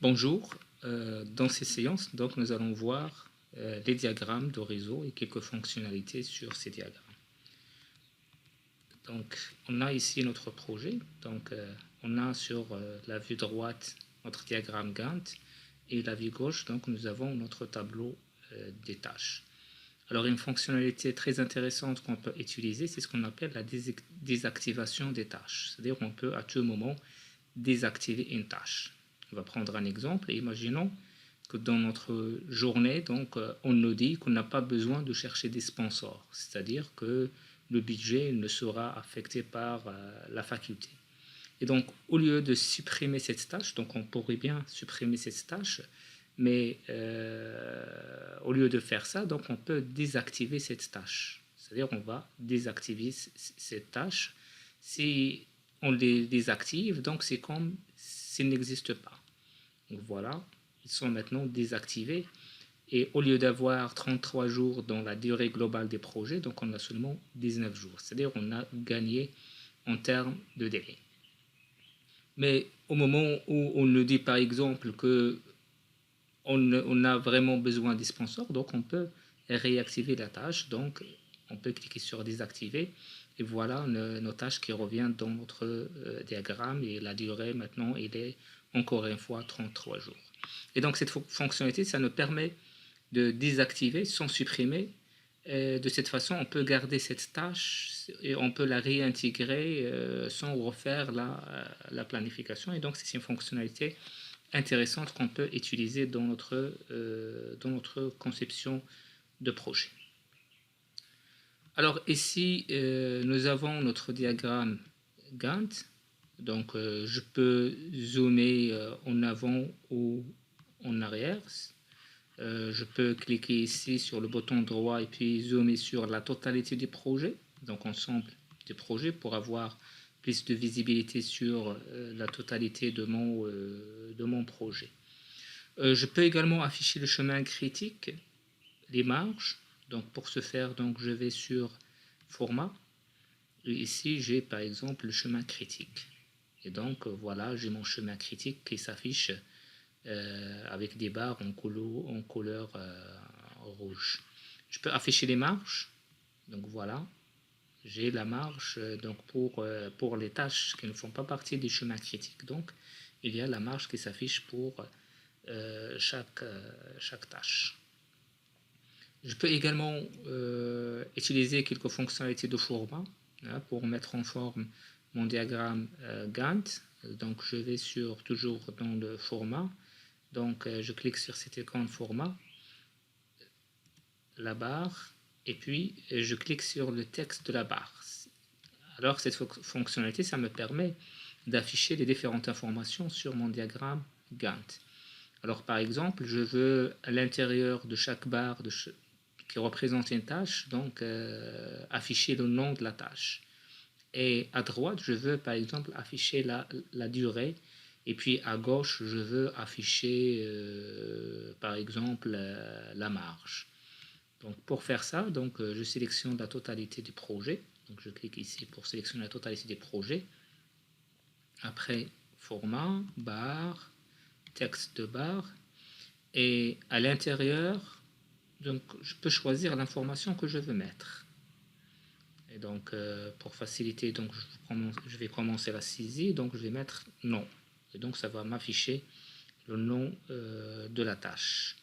Bonjour, dans ces séances, donc, nous allons voir les diagrammes de réseau et quelques fonctionnalités sur ces diagrammes. Donc, on a ici notre projet. Donc, on a sur la vue droite notre diagramme Gantt et la vue gauche, donc, nous avons notre tableau des tâches. Alors, une fonctionnalité très intéressante qu'on peut utiliser, c'est ce qu'on appelle la désactivation des tâches. C'est-à-dire qu'on peut à tout moment désactiver une tâche. On va prendre un exemple et imaginons que dans notre journée, donc, on nous dit qu'on n'a pas besoin de chercher des sponsors, c'est-à-dire que le budget ne sera affecté par la faculté. Et donc, au lieu de supprimer cette tâche, donc on pourrait bien supprimer cette tâche, mais au lieu de faire ça, donc on peut désactiver cette tâche. C'est-à-dire on va désactiver cette tâche. Si on les désactive, donc c'est comme s'ils n'existent pas. Donc voilà, ils sont maintenant désactivés. Et au lieu d'avoir 33 jours dans la durée globale des projets, donc on a seulement 19 jours. C'est-à-dire on a gagné en termes de délai. Mais au moment où on nous dit par exemple que on a vraiment besoin des sponsors, donc on peut réactiver la tâche, donc on peut cliquer sur désactiver et voilà nos tâches qui reviennent dans notre diagramme et la durée maintenant il est encore une fois 33 jours. Et donc cette fonctionnalité, ça nous permet de désactiver sans supprimer. Et de cette façon, on peut garder cette tâche et on peut la réintégrer sans refaire la planification. Et donc, c'est une fonctionnalité intéressante qu'on peut utiliser dans notre conception de projet. Alors ici, nous avons notre diagramme Gantt. Donc, je peux zoomer en avant ou en arrière. Je peux cliquer ici sur le bouton droit et puis zoomer sur la totalité du projet, donc ensemble des projets, pour avoir plus de visibilité sur la totalité de mon projet. Je peux également afficher le chemin critique, les marges. Donc pour ce faire, donc, je vais sur format. Et ici, j'ai par exemple le chemin critique. Et donc voilà, j'ai mon chemin critique qui s'affiche avec des barres en couleur rouge. Je peux afficher les marges. Donc voilà, j'ai la marge donc pour les tâches qui ne font pas partie du chemin critique. Donc il y a la marge qui s'affiche pour chaque tâche. Je peux également utiliser quelques fonctionnalités de format pour mettre en forme mon diagramme Gantt. Donc je vais toujours dans le format. Donc je clique sur cet écran de format, la barre, et puis je clique sur le texte de la barre. Alors cette fonctionnalité, ça me permet d'afficher les différentes informations sur mon diagramme Gantt. Alors par exemple, je veux à l'intérieur de chaque barre qui représente une tâche, donc afficher le nom de la tâche. Et à droite, je veux par exemple afficher la durée. Et puis à gauche, je veux afficher par exemple la marge. Donc pour faire ça, donc, je sélectionne la totalité du projet. Donc je clique ici pour sélectionner la totalité des projets. Après, format, barre, texte de barre. Et à l'intérieur, donc, je peux choisir l'information que je veux mettre. Et donc, pour faciliter, donc, je vais commencer la saisie. Donc, je vais mettre nom. Et donc, ça va m'afficher le nom de la tâche.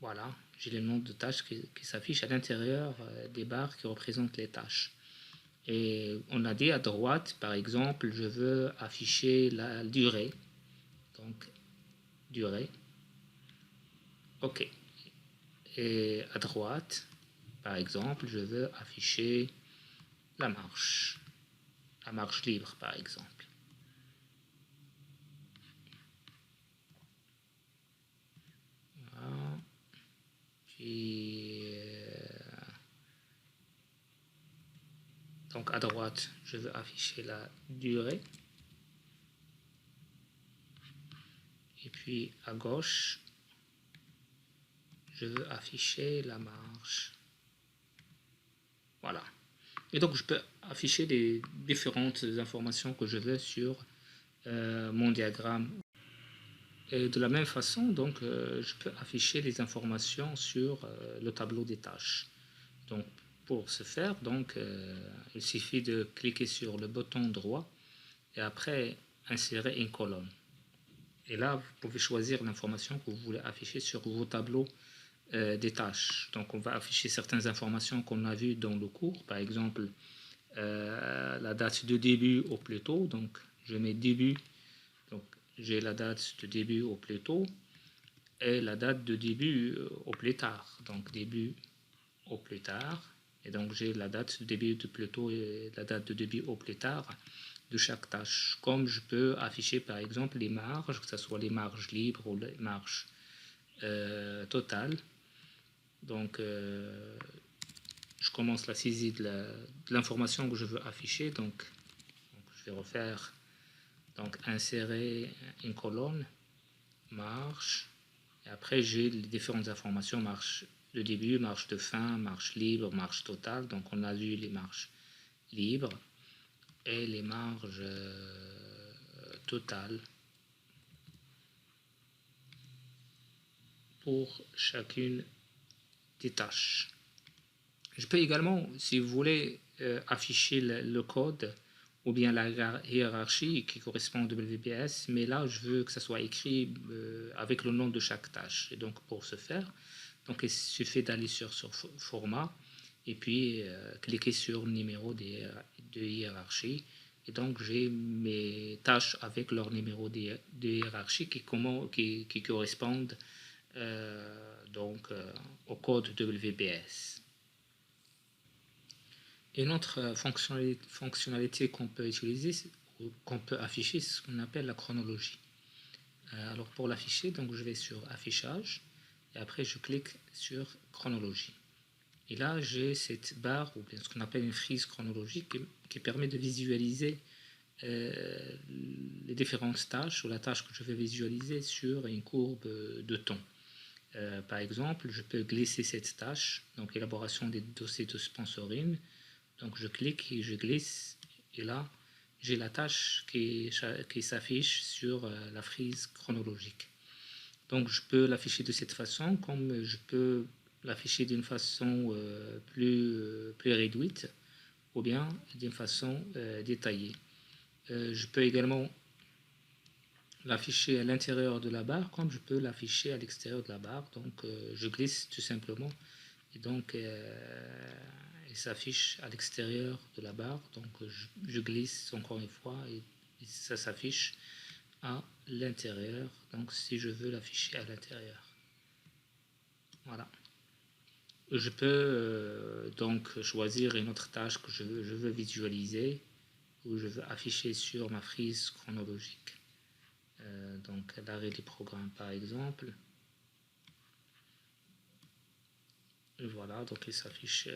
Voilà, j'ai le nom de tâche qui s'affiche à l'intérieur des barres qui représentent les tâches. Et on a dit à droite, par exemple, je veux afficher la durée. Donc, durée. OK. Et à droite, par exemple, je veux afficher la marche libre, par exemple. Voilà. Puis, donc à droite, je veux afficher la durée. Et puis à gauche, je veux afficher la marge. Voilà. Et donc je peux afficher les différentes informations que je veux sur mon diagramme. Et de la même façon, donc, je peux afficher les informations sur le tableau des tâches. Donc, pour ce faire, donc, il suffit de cliquer sur le bouton droit et après insérer une colonne. Et là, vous pouvez choisir l'information que vous voulez afficher sur vos tableaux des tâches. Donc, on va afficher certaines informations qu'on a vues dans le cours, par exemple la date de début au plus tôt. Donc, je mets début. Donc, j'ai la date de début au plus tôt et la date de début au plus tard. Donc, début au plus tard. Et donc, j'ai la date de début de plus tôt et la date de début au plus tard de chaque tâche. Comme je peux afficher, par exemple, les marges, que ce soit les marges libres ou les marges totales. Donc, je commence la saisie de l'information que je veux afficher. Donc, je vais refaire, donc, insérer une colonne, marge, et après j'ai les différentes informations, marge de début, marge de fin, marge libre, marge totale. Donc, on a vu les marges libres et les marges totales pour chacune des tâches. Je peux également, si vous voulez, afficher le code ou bien la hiérarchie qui correspond au WBS, mais là, je veux que ça soit écrit avec le nom de chaque tâche. Et donc, pour ce faire, donc, il suffit d'aller sur format et puis cliquer sur numéro de hiérarchie. Et donc, j'ai mes tâches avec leur numéro de hiérarchie qui correspondent au code WBS. Une autre fonctionnalité qu'on peut utiliser, ou qu'on peut afficher, c'est ce qu'on appelle la chronologie. Alors pour l'afficher, donc je vais sur affichage et après je clique sur chronologie. Et là j'ai cette barre ou bien ce qu'on appelle une frise chronologique qui permet de visualiser les différentes tâches ou la tâche que je vais visualiser sur une courbe de temps. Par exemple, je peux glisser cette tâche, donc élaboration des dossiers de sponsoring. Donc je clique et je glisse et là j'ai la tâche qui s'affiche sur la frise chronologique. Donc je peux l'afficher de cette façon, comme je peux l'afficher d'une façon plus réduite ou bien d'une façon détaillée. Je peux également l'afficher à l'intérieur de la barre comme je peux l'afficher à l'extérieur de la barre. Donc je glisse tout simplement et donc il s'affiche à l'extérieur de la barre. Donc je glisse encore une fois et ça s'affiche à l'intérieur. Donc si je veux l'afficher à l'intérieur, voilà. Je peux donc choisir une autre tâche que je veux visualiser ou je veux afficher sur ma frise chronologique. Donc l'arrêt des programmes par exemple. Et voilà, donc il s'affiche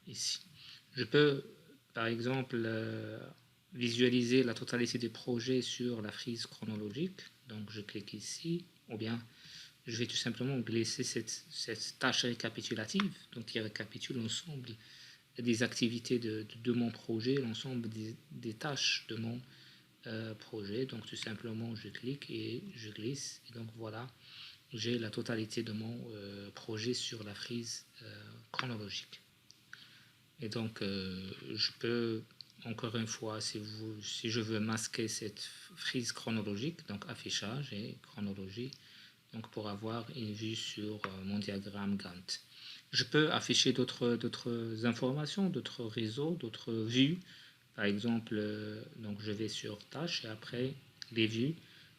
ici. Je peux par exemple visualiser la totalité des projets sur la frise chronologique. Donc je clique ici, ou bien je vais tout simplement glisser cette tâche récapitulative, donc qui récapitule l'ensemble des activités de mon projet, l'ensemble des tâches de mon projet. Donc tout simplement je clique et je glisse, et donc voilà, j'ai la totalité de mon projet sur la frise chronologique. Et donc je peux encore une fois, si je veux masquer cette frise chronologique, donc affichage et chronologie, donc pour avoir une vue sur mon diagramme Gantt. Je peux afficher d'autres informations, d'autres réseaux, d'autres vues. Par exemple, donc je vais sur tâches et après les vues.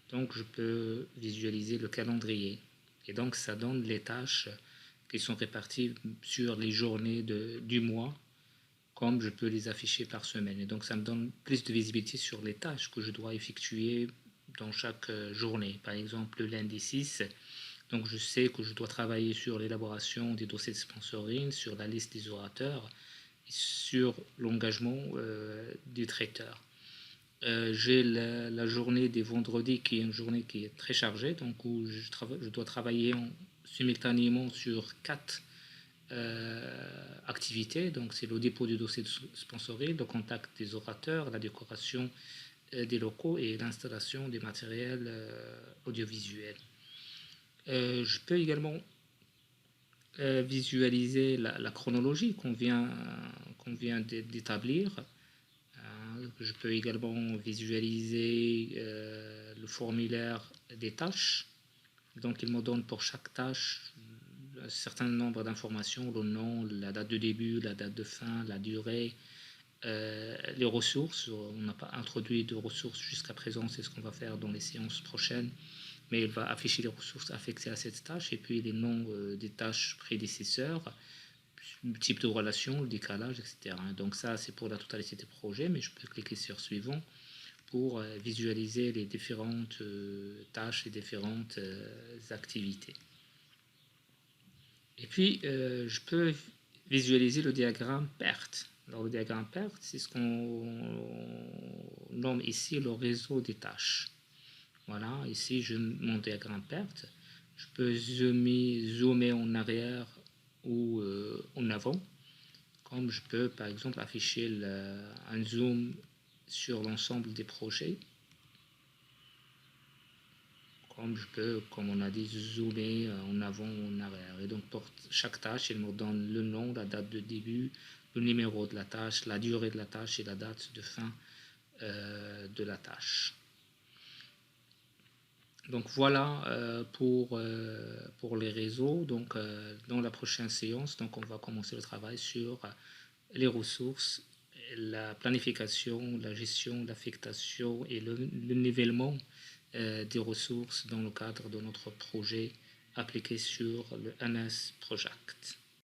Donc je peux visualiser le calendrier. Et donc ça donne les tâches qui sont réparties sur les journées du mois, comme je peux les afficher par semaine. Et donc ça me donne plus de visibilité sur les tâches que je dois effectuer dans chaque journée. Par exemple, le lundi 6, donc je sais que je dois travailler sur l'élaboration des dossiers de sponsoring, sur la liste des orateurs, et sur l'engagement du traiteur. J'ai la journée des vendredis qui est une journée qui est très chargée, donc où je dois travailler simultanément sur 4 activités. Donc c'est le dépôt du dossier de sponsoring, le contact des orateurs, la décoration des locaux et l'installation des matériels audiovisuels. Je peux également visualiser la chronologie qu'on vient d'établir. Je peux également visualiser le formulaire des tâches. Donc, il me donne pour chaque tâche un certain nombre d'informations, le nom, la date de début, la date de fin, la durée, les ressources. On n'a pas introduit de ressources jusqu'à présent, c'est ce qu'on va faire dans les séances prochaines, mais il va afficher les ressources affectées à cette tâche et puis les noms des tâches prédécesseurs, type de relation, le décalage, etc. Donc ça, c'est pour la totalité des projets, mais je peux cliquer sur suivant pour visualiser les différentes tâches et différentes activités. Et puis, je peux visualiser le diagramme PERT. Alors, le diagramme PERT, c'est ce qu'on nomme ici le réseau des tâches. Voilà, ici, mon diagramme PERT. Je peux zoomer en arrière ou en avant, comme je peux, par exemple, afficher un zoom sur l'ensemble des projets. Comme je peux, comme on a dit, zoomer en avant ou en arrière. Et donc, pour chaque tâche, il me donne le nom, la date de début, le numéro de la tâche, la durée de la tâche et la date de fin de la tâche. Donc, voilà pour les réseaux. Donc, dans la prochaine séance, donc, on va commencer le travail sur les ressources, la planification, la gestion, l'affectation et le nivellement des ressources dans le cadre de notre projet appliqué sur le MS Project.